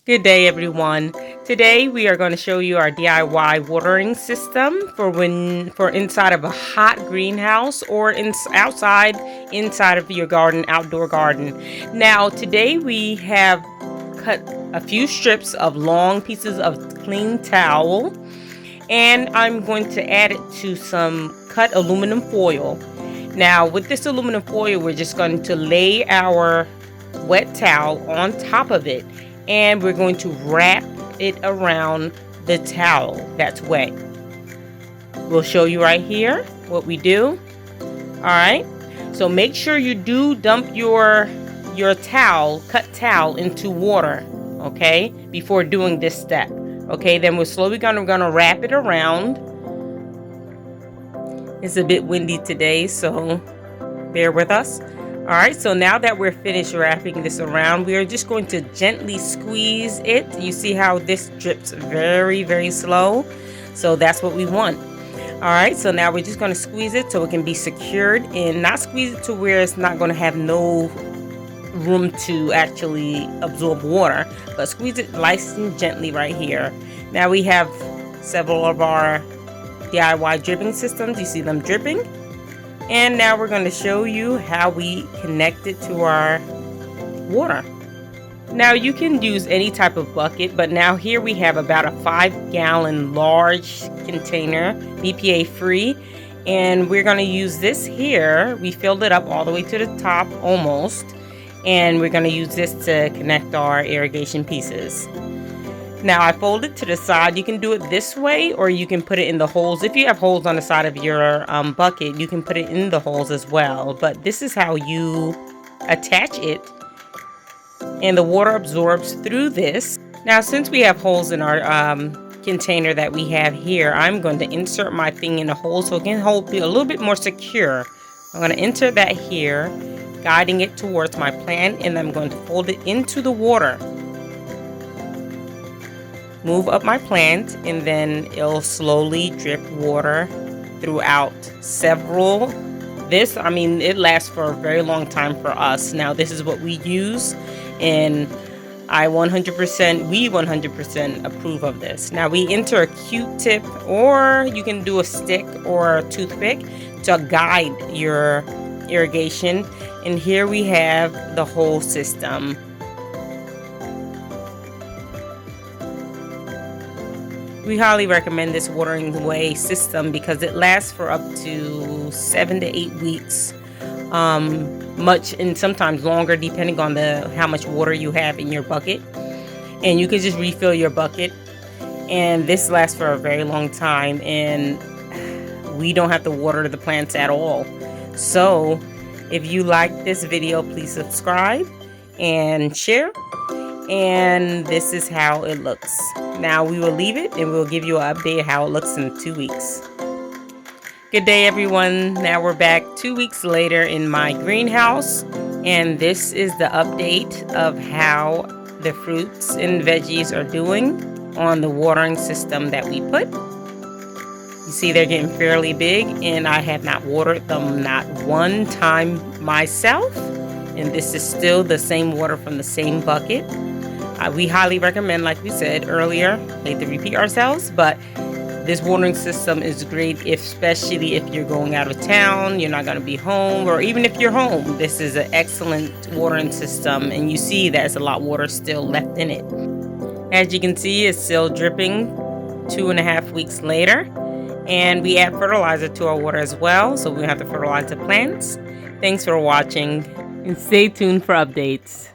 Good day, everyone. Today we are going to show you our DIY watering system for inside of a hot greenhouse or outside inside of your garden, outdoor garden. Now, today we have cut a few strips of long pieces of clean towel, and I'm going to add it to some cut aluminum foil. Now, with this aluminum foil, we're just going to lay our wet towel on top of it, and we're going to wrap it around the towel that's wet. We'll show you right here what we do. All right, so make sure you do dump your cut towel into water, okay, before doing this step. Okay, then we're slowly gonna wrap it around. It's a bit windy today, so bear with us. All right, so now that we're finished wrapping this around, we are just going to gently squeeze it. You see how this drips very, very slow? So that's what we want. All right, so now we're just going to squeeze it so it can be secured, and not squeeze it to where it's not going to have no room to actually absorb water, but squeeze it nice and gently right here. Now we have several of our DIY dripping systems. You see them dripping. And now we're going to show you how we connect it to our water. Now you can use any type of bucket, but now here we have about a 5-gallon large container, BPA free, and we're going to use this here. We filled it up all the way to the top almost, and we're going to use this to connect our irrigation pieces. Now I fold it to the side. You can do it this way, or you can put it in the holes. If you have holes on the side of your bucket, you can put it in the holes as well. But this is how you attach it, and the water absorbs through this. Now, since we have holes in our container that we have here, I'm going to insert my thing in the hole so it can be a little bit more secure. I'm going to insert that here, guiding it towards my plant, and I'm going to fold it into the water. Move up my plant, and then it'll slowly drip water throughout several. It lasts for a very long time for us. Now this is what we use, and we 100% approve of this. Now we enter a Q-tip, or you can do a stick or a toothpick to guide your irrigation, and here we have the whole system. We highly recommend this watering way system because it lasts for up to 7 to 8 weeks, much and sometimes longer depending on how much water you have in your bucket. And you can just refill your bucket, and this lasts for a very long time, and we don't have to water the plants at all. So if you like this video, please subscribe and share. And this is how it looks. Now we will leave it, and we'll give you an update how it looks in 2 weeks. Good day, everyone. Now we're back 2 weeks later in my greenhouse, and this is the update of how the fruits and veggies are doing on the watering system that we put. You see they're getting fairly big, and I have not watered them not one time myself, and this is still the same water from the same bucket. We highly recommend, like we said earlier, hate to repeat ourselves, but this watering system is great, especially if you're going out of town, you're not going to be home, or even if you're home. This is an excellent watering system, and you see there's a lot of water still left in it. As you can see, it's still dripping 2.5 weeks later, and we add fertilizer to our water as well, so we have to fertilize the plants. Thanks for watching, and stay tuned for updates.